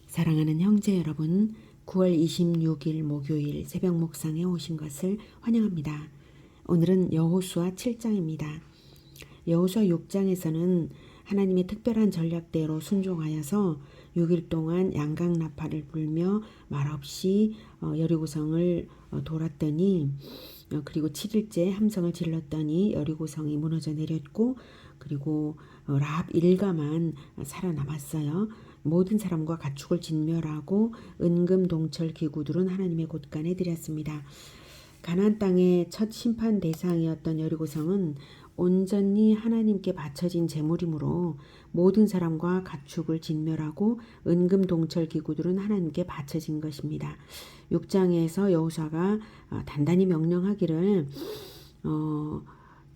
사랑하는 형제 여러분, 9월 26일 목요일 새벽 묵상에 오신 것을 환영합니다. 오늘은 여호수아 7장입니다. 여호수아 6장에서는 하나님의 특별한 전략대로 순종하여서 6일 동안 양강나팔을 불며 말없이 여리고성을 돌았더니 그리고 7일째 함성을 질렀더니 여리고성이 무너져 내렸고 그리고 라합 일가만 살아남았어요. 모든 사람과 가축을 진멸하고 은금 동철 기구들은 하나님의 곳간에 들였습니다. 가나안 땅의 첫 심판 대상이었던 여리고성은 온전히 하나님께 바쳐진 제물이므로 모든 사람과 가축을 진멸하고 은금 동철 기구들은 하나님께 바쳐진 것입니다. 6장에서 여호수아가 단단히 명령하기를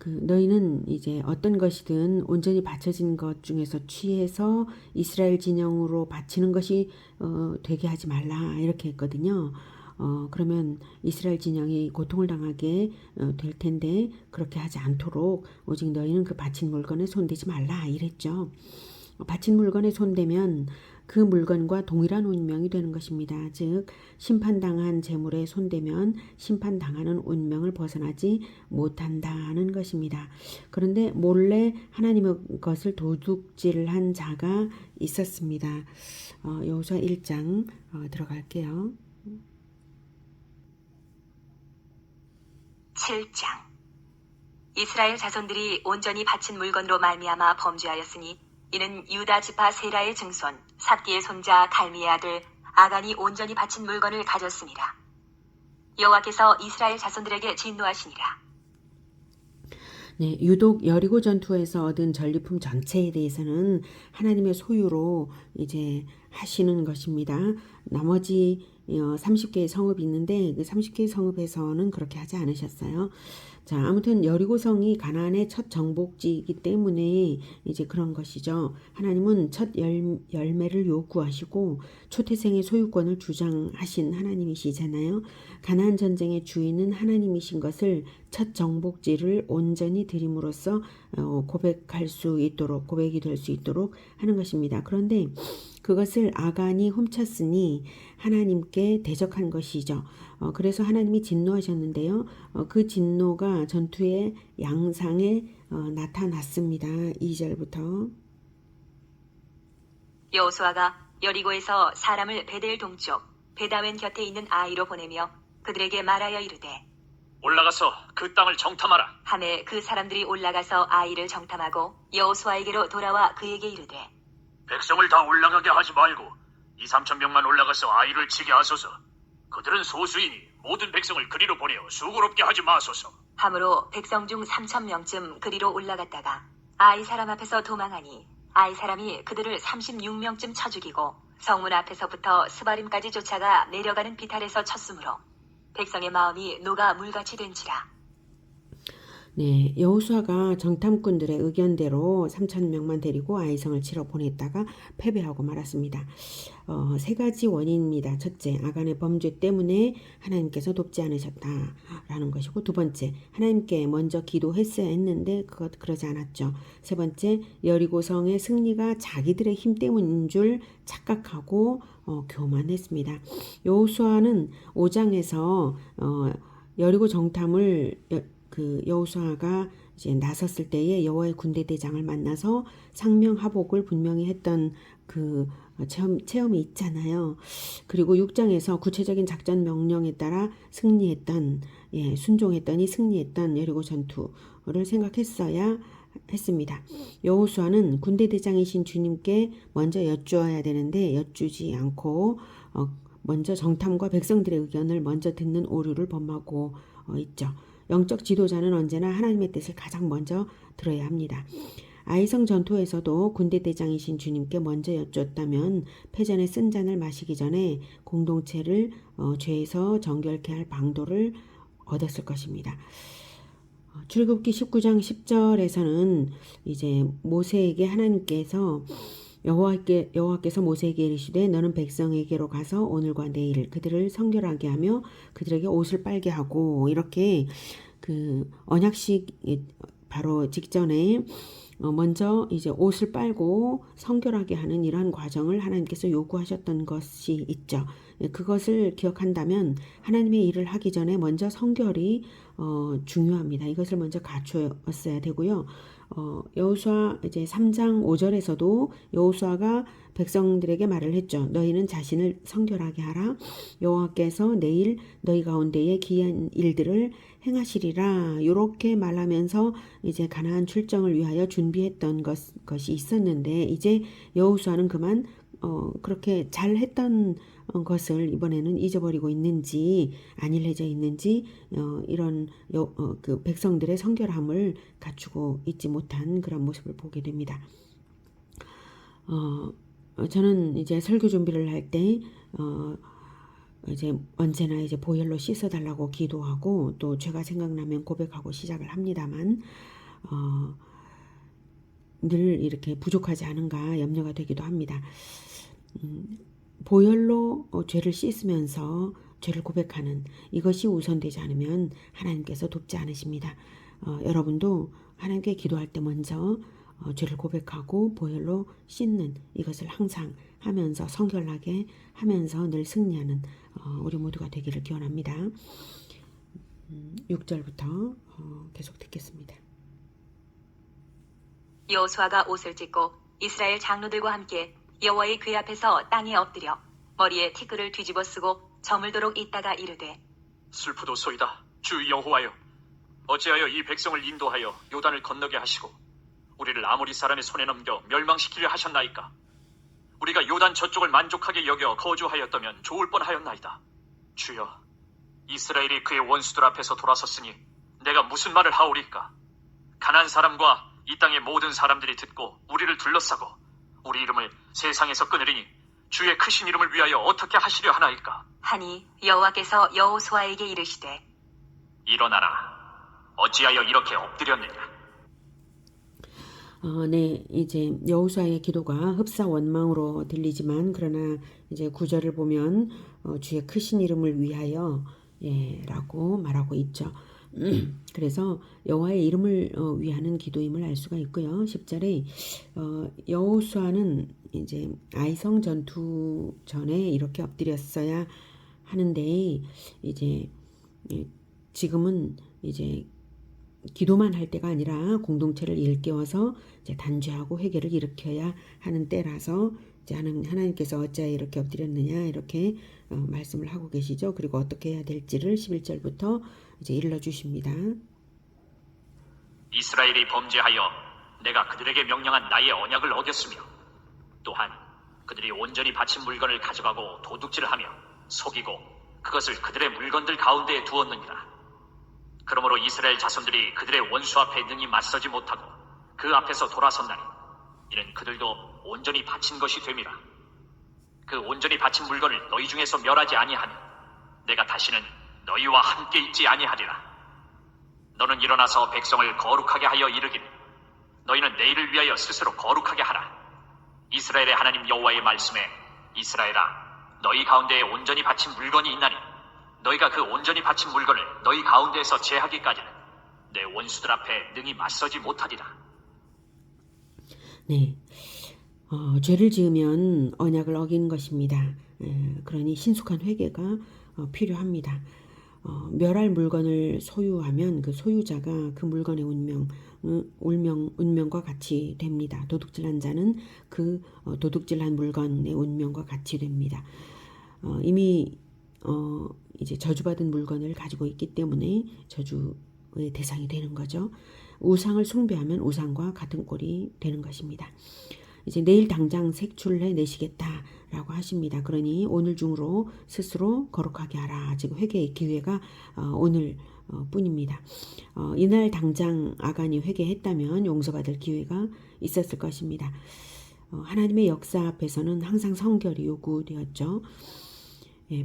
너희는 이제 어떤 것이든 온전히 바쳐진 것 중에서 취해서 이스라엘 진영으로 바치는 것이 되게 하지 말라 이렇게 했거든요. 그러면 이스라엘 진영이 고통을 당하게 될 텐데 그렇게 하지 않도록 오직 너희는 그 바친 물건에 손대지 말라 이랬죠. 바친 물건에 손대면 그 물건과 동일한 운명이 되는 것입니다. 즉 심판당한 재물에 손대면 심판당하는 운명을 벗어나지 못한다는 것입니다. 그런데 몰래 하나님의 것을 도둑질한 자가 있었습니다. 여호수아 1장 들어갈게요. 7장. 이스라엘 자손들이 온전히 바친 물건으로 말미암아 범죄하였으니 이는 유다 지파 세라의 증손 삽디의 손자 갈미의 아들 아간이 온전히 바친 물건을 가졌습니다. 여호와께서 이스라엘 자손들에게 진노하시니라. 네, 유독 여리고 전투에서 얻은 전리품 전체에 대해서는 하나님의 소유로 이제 하시는 것입니다. 나머지 30개의 성읍이 있는데 그 30개의 성읍에서는 그렇게 하지 않으셨어요. 자, 아무튼 여리고성이 가나안의 첫 정복지이기 때문에 이제 그런 것이죠. 하나님은 첫 열매를 요구하시고 초태생의 소유권을 주장하신 하나님이시잖아요. 가나안 전쟁의 주인은 하나님이신 것을 첫 정복지를 온전히 드림으로써 고백할 수 있도록 고백이 될 수 있도록 하는 것입니다. 그런데 그것을 아간이 훔쳤으니 하나님께 대적한 것이죠. 그래서 하나님이 진노하셨는데요. 그 진노가 전투의 양상에 나타났습니다. 2절부터. 여호수아가 여리고에서 사람을 베델 동쪽 베다웬 곁에 있는 아이로 보내며 그들에게 말하여 이르되 올라가서 그 땅을 정탐하라. 하매 그 사람들이 올라가서 아이를 정탐하고 여호수아에게로 돌아와 그에게 이르되 백성을 다 올라가게 하지 말고 2-3천 명만 올라가서 아이를 치게 하소서. 그들은 소수이니 모든 백성을 그리로 보내어 수고롭게 하지 마소서. 함으로 백성 중 3,000명쯤 그리로 올라갔다가 아이 사람 앞에서 도망하니 아이 사람이 그들을 36명쯤 쳐 죽이고 성문 앞에서부터 스바림까지 쫓아가 내려가는 비탈에서 쳤으므로 백성의 마음이 녹아 물같이 된지라. 네, 여호수아가 정탐꾼들의 의견대로 3,000명만 데리고 아이성을 치러 보냈다가 패배하고 말았습니다. 세 가지 원인입니다. 첫째, 아간의 범죄 때문에 하나님께서 돕지 않으셨다라는 것이고, 두 번째, 하나님께 먼저 기도했어야 했는데 그러지 않았죠. 세 번째, 여리고성의 승리가 자기들의 힘 때문인 줄 착각하고 교만했습니다. 여호수아는 5장에서 여리고 정탐을 여호수아가 이제 나섰을 때에 여호와의 군대 대장을 만나서 상명하복을 분명히 했던 그 체험이 있잖아요. 그리고 6장에서 구체적인 작전 명령에 따라 순종했더니 승리했던 여리고 전투를 생각했어야 했습니다. 여호수아는 군대 대장이신 주님께 먼저 여쭈어야 되는데 여쭈지 않고 먼저 정탐과 백성들의 의견을 먼저 듣는 오류를 범하고 있죠. 영적 지도자는 언제나 하나님의 뜻을 가장 먼저 들어야 합니다. 아이성 전투에서도 군대 대장이신 주님께 먼저 여쭈었다면 패전의 쓴 잔을 마시기 전에 공동체를 죄에서 정결케 할 방도를 얻었을 것입니다. 출애굽기 19장 10절에서는 이제 모세에게 하나님께서 여호와께서 모세에게 이르시되 너는 백성에게로 가서 오늘과 내일 그들을 성결하게 하며 그들에게 옷을 빨게 하고 이렇게 그 언약식 바로 직전에 먼저 이제 옷을 빨고 성결하게 하는 이러한 과정을 하나님께서 요구하셨던 것이 있죠. 그것을 기억한다면 하나님의 일을 하기 전에 먼저 성결이 중요합니다. 이것을 먼저 갖추었어야 되고요. 여호수아 이제 3장 5절에서도 여호수아가 백성들에게 말을 했죠. 너희는 자신을 성결하게 하라. 여호와께서 내일 너희 가운데에 기이한 일들을 행하시리라. 이렇게 말하면서 이제 가나안 출정을 위하여 준비했던 것이 있었는데 이제 여호수아는 그만 그렇게 잘했던 것을 이번에는 잊어버리고 있는지 안일해져 있는지 이런 그 백성들의 성결함을 갖추고 있지 못한 그런 모습을 보게 됩니다. 저는 이제 설교 준비를 할 때 이제 언제나 이제 보혈로 씻어달라고 기도하고 또 죄가 생각나면 고백하고 시작을 합니다만 늘 이렇게 부족하지 않은가 염려가 되기도 합니다. 보혈로 죄를 씻으면서 죄를 고백하는 이것이 우선되지 않으면 하나님께서 돕지 않으십니다. 여러분도 하나님께 기도할 때 먼저 죄를 고백하고 보혈로 씻는 이것을 항상 하면서 성결하게 하면서 늘 승리하는 우리 모두가 되기를 기원합니다. 6절부터 계속 듣겠습니다. 여호수아가 옷을 찢고 이스라엘 장로들과 함께 여호와의 궤 앞에서 땅에 엎드려 머리에 티끌을 뒤집어 쓰고 저물도록 있다가 이르되 슬프도소이다. 주 여호와여, 어찌하여 이 백성을 인도하여 요단을 건너게 하시고 우리를 아모리 사람의 손에 넘겨 멸망시키려 하셨나이까? 우리가 요단 저쪽을 만족하게 여겨 거주하였다면 좋을 뻔하였나이다. 주여, 이스라엘이 그의 원수들 앞에서 돌아섰으니 내가 무슨 말을 하오리까? 가나안 사람과 이 땅의 모든 사람들이 듣고 우리를 둘러싸고 우리 이름을 세상에서 끊으리니 주의 크신 이름을 위하여 어떻게 하시려 하나이까? 하니 여호와께서 여호수아에게 이르시되 일어나라. 어찌하여 이렇게 엎드렸느냐? 네, 이제 여호수아의 기도가 흡사원망으로 들리지만 그러나 이제 구절을 보면 주의 크신 이름을 위하여 라고 말하고 있죠. 그래서 여호와의 이름을 위하는 기도임을 알 수가 있고요. 10절에 여호수아는 이제 아이성 전투 전에 이렇게 엎드렸어야 하는데 이제 지금은 이제 기도만 할 때가 아니라 공동체를 일깨워서 이제 단죄하고 회개를 일으켜야 하는 때라서 이제 하나님께서 어찌하여 이렇게 엎드렸느냐 이렇게 말씀을 하고 계시죠. 그리고 어떻게 해야 될지를 11절부터 이제 일러 주십니다. 이스라엘이 범죄하여 내가 그들에게 명령한 나의 언약을 어겼으며 또한 그들이 온전히 바친 물건을 가져가고 도둑질하며 속이고 그것을 그들의 물건들 가운데에 두었느니라. 그러므로 이스라엘 자손들이 그들의 원수 앞에 능히 맞서지 못하고 그 앞에서 돌아섰나니 이는 그들도 온전히 바친 것이 됨이라. 그 온전히 바친 물건을 너희 중에서 멸하지 아니하니 내가 다시는 너희와 함께 있지 아니하리라. 너는 일어나서 백성을 거룩하게 하여 이르기를 너희는 내일을 위하여 스스로 거룩하게 하라. 이스라엘의 하나님 여호와의 말씀에 이스라엘아, 너희 가운데에 온전히 바친 물건이 있나니 너희가 그 온전히 바친 물건을 너희 가운데에서 제하기까지는 내 원수들 앞에 능히 맞서지 못하리라. 네, 죄를 지으면 언약을 어긴 것입니다. 그러니 신속한 회개가 필요합니다. 멸할 물건을 소유하면 그 소유자가 그 물건의 운명과 같이 됩니다. 도둑질한 자는 그 도둑질한 물건의 운명과 같이 됩니다. 이미 이제 저주받은 물건을 가지고 있기 때문에 저주의 대상이 되는 거죠. 우상을 숭배하면 우상과 같은 꼴이 되는 것입니다. 이제 내일 당장 색출해 내시겠다라고 하십니다. 그러니 오늘 중으로 스스로 거룩하게 하라. 지금 회개의 기회가 오늘 뿐입니다. 이날 당장 아간이 회개했다면 용서받을 기회가 있었을 것입니다. 하나님의 역사 앞에서는 항상 성결이 요구되었죠.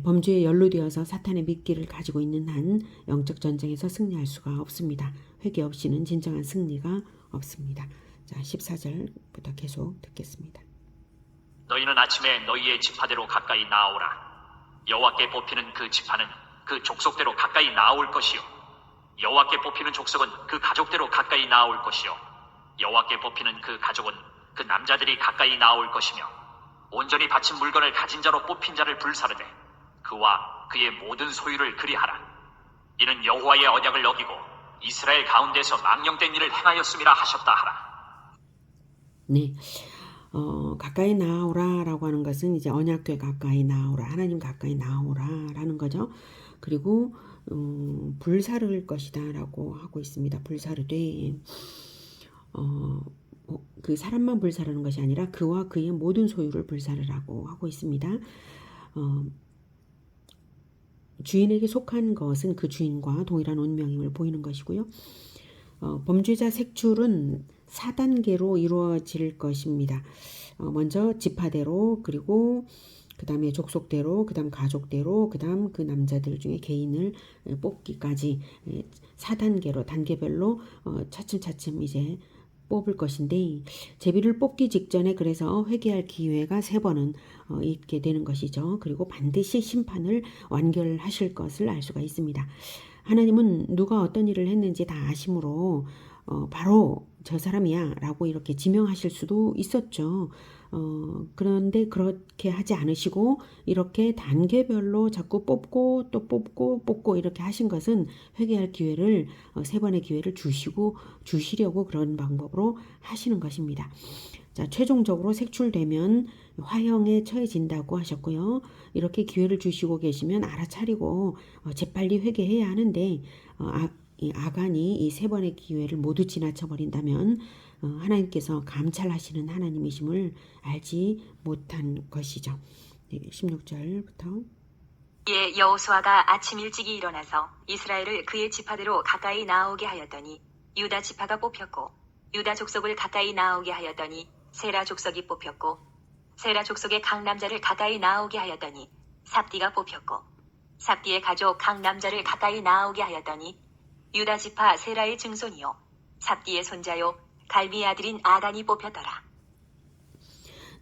범죄에 연루되어서 사탄의 미끼를 가지고 있는 한 영적 전쟁에서 승리할 수가 없습니다. 회개 없이는 진정한 승리가 없습니다. 자, 14절부터 계속 듣겠습니다. 너희는 아침에 너희의 지파대로 가까이 나아오라. 여호와께 뽑히는 그 지파는 그 족속대로 가까이 나아올 것이요 여호와께 뽑히는 족속은 그 가족대로 가까이 나아올 것이요 여호와께 뽑히는 그 가족은 그 남자들이 가까이 나올 것이며 온전히 바친 물건을 가진 자로 뽑힌 자를 불사르되 그와 그의 모든 소유를 그리하라. 이는 여호와의 언약을 어기고 이스라엘 가운데서 망령된 일을 행하였음이라 하셨다 하라. 네. 가까이 나오라라고 하는 것은 이제 언약궤 가까이 나오라, 하나님 가까이 나오라라는 거죠. 그리고 불사를 것이다라고 하고 있습니다. 불사르되 그 사람만 불사르는 것이 아니라 그와 그의 모든 소유를 불사르라고 하고 있습니다. 주인에게 속한 것은 그 주인과 동일한 운명임을 보이는 것이고요. 범죄자 색출은 4단계로 이루어질 것입니다. 먼저 지파대로, 그리고 그 다음에 족속대로, 그 다음 가족대로, 그 다음 그 남자들 중에 개인을 뽑기까지 4단계로 단계별로 차츰차츰 이제 뽑을 것인데, 제비를 뽑기 직전에 그래서 회개할 기회가 3번은 있게 되는 것이죠. 그리고 반드시 심판을 완결하실 것을 알 수가 있습니다. 하나님은 누가 어떤 일을 했는지 다 아심으로 바로 저 사람이야 라고 이렇게 지명하실 수도 있었죠. 그런데 그렇게 하지 않으시고 이렇게 단계별로 자꾸 뽑고 또 뽑고 이렇게 하신 것은 회개할 기회를 3번의 기회를 주시려고 그런 방법으로 하시는 것입니다. 자, 최종적으로 색출되면 화형에 처해진다고 하셨고요. 이렇게 기회를 주시고 계시면 알아차리고 재빨리 회개해야 하는데 이 아간이 이 3번의 기회를 모두 지나쳐 버린다면 하나님께서 감찰하시는 하나님이심을 알지 못한 것이죠. 16절부터 이에 여호수아가 아침 일찍이 일어나서 이스라엘을 그의 지파대로 가까이 나오게 하였더니 유다 지파가 뽑혔고 유다 족속을 가까이 나오게 하였더니 세라 족속이 뽑혔고 세라 족속의 각 남자를 가까이 나오게 하였더니 삽디가 뽑혔고 삽디의 가족 각 남자를 가까이 나오게 하였더니 유다 지파 세라의 증손이요 삽디의 손자요 갈미의 아들인 아간이 뽑혔더라.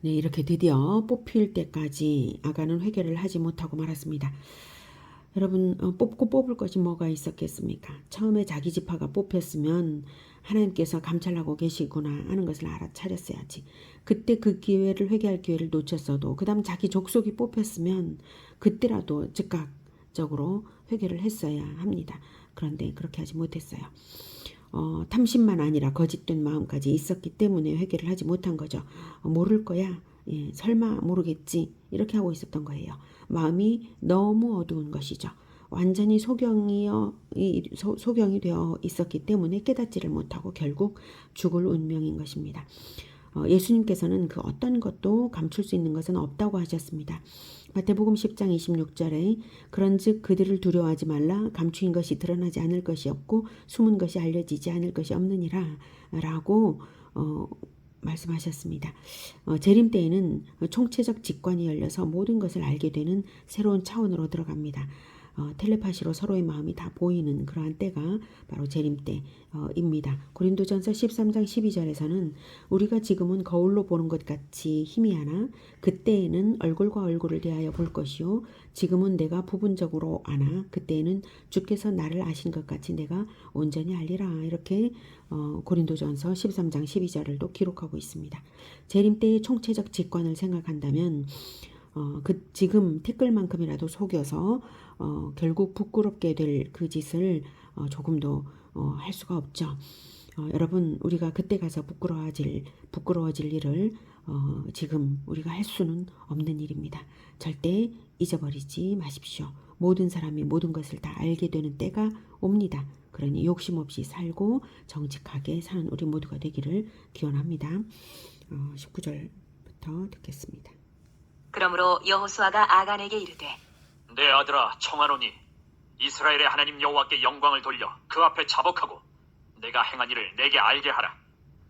네, 이렇게 드디어 뽑힐 때까지 아간은 회개를 하지 못하고 말았습니다. 여러분, 뽑고 뽑을 것이 뭐가 있었겠습니까? 처음에 자기 지파가 뽑혔으면 하나님께서 감찰하고 계시구나 하는 것을 알아차렸어야지. 그때 그 기회를, 회개할 기회를 놓쳤어도 그 다음 자기 족속이 뽑혔으면 그때라도 즉각적으로 회개를 했어야 합니다. 그런데 그렇게 하지 못했어요. 탐심만 아니라 거짓된 마음까지 있었기 때문에 회개를 하지 못한 거죠. 모를 거야. 예, 설마 모르겠지. 이렇게 하고 있었던 거예요. 마음이 너무 어두운 것이죠. 완전히 소경이 되어 있었기 때문에 깨닫지를 못하고 결국 죽을 운명인 것입니다. 예수님께서는 그 어떤 것도 감출 수 있는 것은 없다고 하셨습니다. 마태복음 10장 26절에 그런즉 그들을 두려워하지 말라 감추인 것이 드러나지 않을 것이 없고 숨은 것이 알려지지 않을 것이 없느니라 라고 말씀하셨습니다. 재림 때에는 총체적 직관이 열려서 모든 것을 알게 되는 새로운 차원으로 들어갑니다. 텔레파시로 서로의 마음이 다 보이는 그러한 때가 바로 재림 때입니다. 고린도전서 13장 12절에서는 우리가 지금은 거울로 보는 것 같이 희미하나 그때에는 얼굴과 얼굴을 대하여 볼 것이요 지금은 내가 부분적으로 아나 그때에는 주께서 나를 아신 것 같이 내가 온전히 알리라. 이렇게 고린도전서 13장 12절을 또 기록하고 있습니다. 재림 때의 총체적 직관을 생각한다면 지금 티끌만큼이라도 속여서 결국 부끄럽게 될 그 짓을 조금도 할 수가 없죠. 여러분, 우리가 그때 가서 부끄러워질 일을 지금 우리가 할 수는 없는 일입니다. 절대 잊어버리지 마십시오. 모든 사람이 모든 것을 다 알게 되는 때가 옵니다. 그러니 욕심 없이 살고 정직하게 사는 우리 모두가 되기를 기원합니다. 19절부터 듣겠습니다. 그러므로 여호수아가 아간에게 이르되 내 아들아 청하노니 이스라엘의 하나님 여호와께 영광을 돌려 그 앞에 자복하고 내가 행한 일을 내게 알게 하라.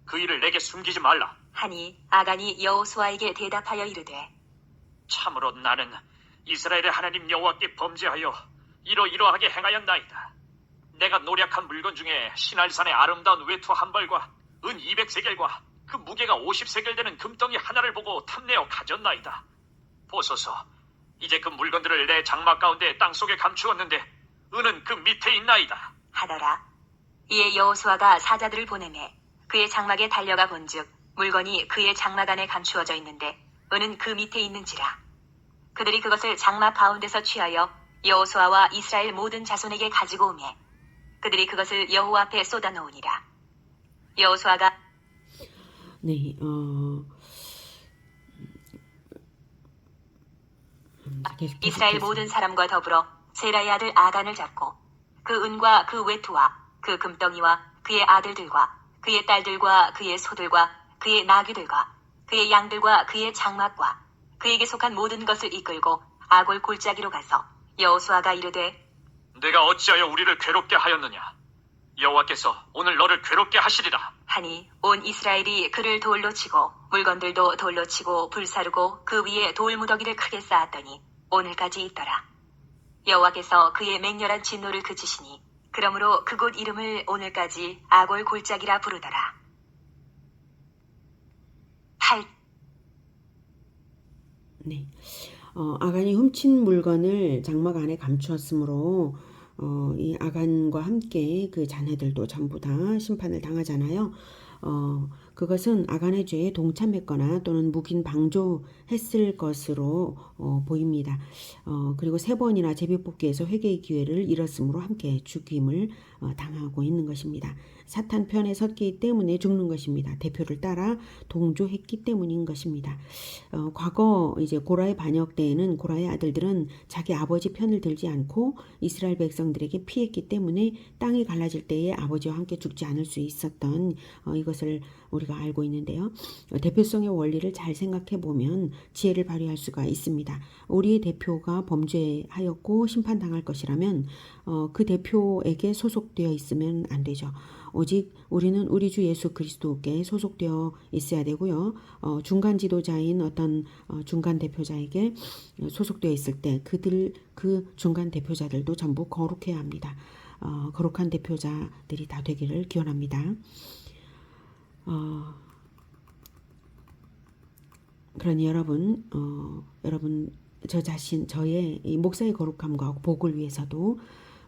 그 일을 내게 숨기지 말라. 하니 아간이 여호수아에게 대답하여 이르되 참으로 나는 이스라엘의 하나님 여호와께 범죄하여 이러이러하게 행하였나이다. 내가 노략한 물건 중에 시날산의 아름다운 외투 한 벌과 은 200세겔과 그 무게가 50세겔 되는 금덩이 하나를 보고 탐내어 가졌나이다. 보소서, 이제 그 물건들을 내 장막 가운데 땅속에 감추었는데 은은 그 밑에 있나이다. 하더라. 이에 여호수아가 사자들을 보내매 그의 장막에 달려가 본즉 물건이 그의 장막 안에 감추어져 있는데 은은 그 밑에 있는지라. 그들이 그것을 장막 가운데서 취하여 여호수아와 이스라엘 모든 자손에게 가지고 오매 그들이 그것을 여호와 앞에 쏟아 놓으니라. 여호수아가 네, 계속해서 이스라엘 모든 사람과 더불어 세라의 아들 아간을 잡고 그 은과 그 외투와 그 금덩이와 그의 아들들과 그의 딸들과 그의 소들과 그의 나귀들과 그의 양들과 그의 장막과 그에게 속한 모든 것을 이끌고 아골 골짜기로 가서 여호수아가 이르되 내가 어찌하여 우리를 괴롭게 하였느냐? 여호와께서 오늘 너를 괴롭게 하시리라. 하니 온 이스라엘이 그를 돌로 치고 물건들도 돌로 치고 불사르고 그 위에 돌무더기를 크게 쌓았더니 오늘까지 있더라. 여호와께서 그의 맹렬한 진노를 그치시니 그러므로 그곳 이름을 오늘까지 아골 골짜기라 부르더라. 8. 네. 아간이 훔친 물건을 장막 안에 감추었으므로 이 아간과 함께 그 자녀들도 전부 다 심판을 당하잖아요. 그것은 아간의 죄에 동참했거나 또는 묵인 방조했을 것으로 보입니다. 그리고 3번이나 제비뽑기에서 회개의 기회를 잃었으므로 함께 죽임을 당하고 있는 것입니다. 사탄 편에 섰기 때문에 죽는 것입니다. 대표를 따라 동조했기 때문인 것입니다. 과거 이제 고라의 반역 때에는 고라의 아들들은 자기 아버지 편을 들지 않고 이스라엘 백성들에게 피했기 때문에 땅이 갈라질 때에 아버지와 함께 죽지 않을 수 있었던 이것을 우리가 알고 있는데요. 대표성의 원리를 잘 생각해 보면 지혜를 발휘할 수가 있습니다. 우리의 대표가 범죄하였고 심판당할 것이라면 그 대표에게 소속되어 있으면 안 되죠. 오직 우리는 우리 주 예수 그리스도께 소속되어 있어야 되고요. 중간 지도자인 어떤 중간 대표자에게 소속되어 있을 때 그 중간 대표자들도 전부 거룩해야 합니다. 거룩한 대표자들이 다 되기를 기원합니다. 그러니 여러분 저 자신 저의 이 목사의 거룩함과 복을 위해서도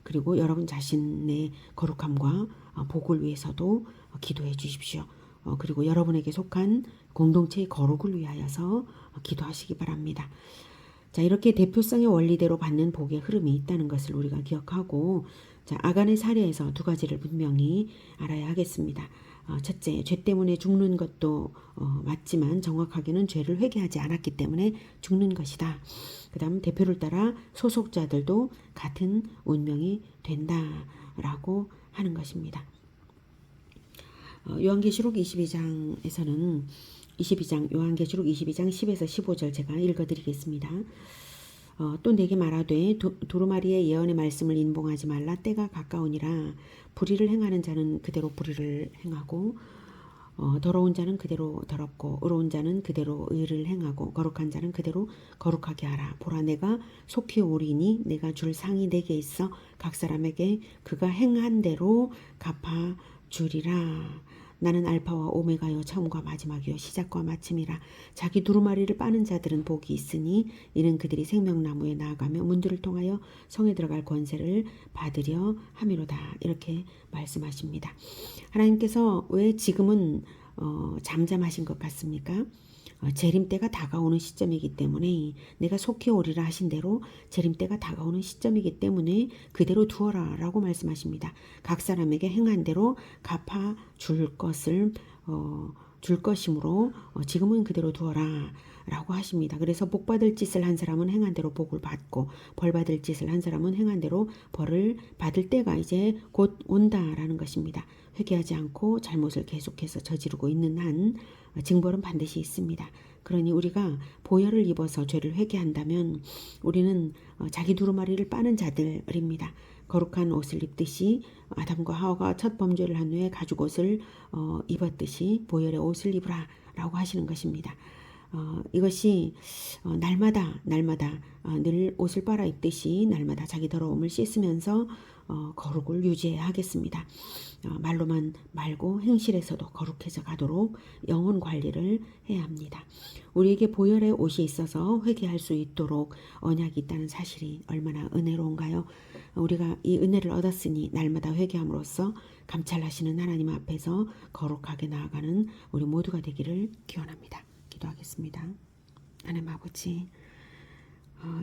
그리고 여러분 자신의 거룩함과 복을 위해서도 기도해 주십시오. 그리고 여러분에게 속한 공동체의 거룩을 위하여서 기도하시기 바랍니다. 자, 이렇게 대표성의 원리대로 받는 복의 흐름이 있다는 것을 우리가 기억하고, 자, 아간의 사례에서 2가지를 분명히 알아야 하겠습니다. 첫째, 죄 때문에 죽는 것도 맞지만 정확하게는 죄를 회개하지 않았기 때문에 죽는 것이다. 그 다음 대표를 따라 소속자들도 같은 운명이 된다라고 하는 것입니다. 요한계시록 22장에서는 요한계시록 22장 10에서 15절 제가 읽어드리겠습니다. 또 내게 말하되 두루마리의 예언의 말씀을 인봉하지 말라. 때가 가까우니라. 불의를 행하는 자는 그대로 불의를 행하고 더러운 자는 그대로 더럽고 의로운 자는 그대로 의를 행하고 거룩한 자는 그대로 거룩하게 하라. 보라, 내가 속히 오리니 내가 줄 상이 내게 있어 각 사람에게 그가 행한 대로 갚아 주리라. 나는 알파와 오메가요 처음과 마지막이요 시작과 마침이라. 자기 두루마리를 빠는 자들은 복이 있으니 이는 그들이 생명나무에 나아가며 문들을 통하여 성에 들어갈 권세를 받으려 함이로다. 이렇게 말씀하십니다. 하나님께서 왜 지금은 잠잠하신 것 같습니까? 재림때가 다가오는 시점이기 때문에 내가 속히 오리라 하신 대로 재림때가 다가오는 시점이기 때문에 그대로 두어라 라고 말씀하십니다. 각 사람에게 행한 대로 갚아 줄 것이므로 지금은 그대로 두어라 라고 하십니다. 그래서 복받을 짓을 한 사람은 행한 대로 복을 받고 벌받을 짓을 한 사람은 행한 대로 벌을 받을 때가 이제 곧 온다라는 것입니다. 회개하지 않고 잘못을 계속해서 저지르고 있는 한 징벌은 반드시 있습니다. 그러니 우리가 보혈을 입어서 죄를 회개한다면 우리는 자기 두루마리를 빠는 자들입니다. 거룩한 옷을 입듯이 아담과 하와가 첫 범죄를 한 후에 가죽 옷을 입었듯이 보혈의 옷을 입으라 라고 하시는 것입니다. 이것이 날마다 늘 옷을 빨아 입듯이 날마다 자기 더러움을 씻으면서 거룩을 유지해야 하겠습니다. 말로만 말고 행실에서도 거룩해져 가도록 영혼 관리를 해야 합니다. 우리에게 보혈의 옷이 있어서 회개할 수 있도록 언약이 있다는 사실이 얼마나 은혜로운가요? 우리가 이 은혜를 얻었으니 날마다 회개함으로써 감찰하시는 하나님 앞에서 거룩하게 나아가는 우리 모두가 되기를 기원합니다. 기도하겠습니다. 하나님 아버지,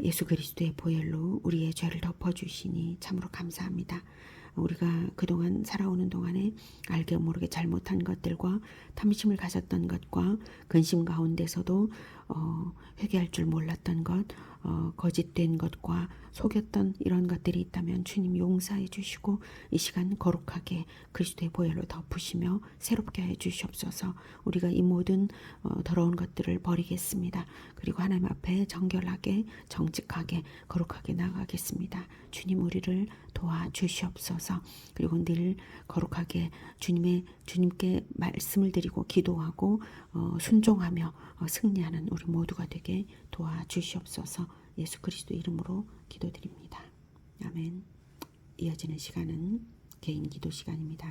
예수 그리스도의 보혈로 우리의 죄를 덮어주시니 참으로 감사합니다. 우리가 그동안 살아오는 동안에 알게 모르게 잘못한 것들과 탐심을 가졌던 것과 근심 가운데서도 회개할 줄 몰랐던 것, 거짓된 것과 속였던 이런 것들이 있다면 주님 용서해 주시고 이 시간 거룩하게 그리스도의 보혈로 덮으시며 새롭게 해 주시옵소서. 우리가 이 모든 더러운 것들을 버리겠습니다. 그리고 하나님 앞에 정결하게 정직하게 거룩하게 나가겠습니다. 주님 우리를 도와주시옵소서. 그리고 늘 거룩하게 주님께 말씀을 드리고 기도하고 순종하며 승리하는 우리 모두가 되게 도와주시옵소서. 예수 그리스도 이름으로 기도드립니다. 아멘. 이어지는 시간은 개인 기도 시간입니다.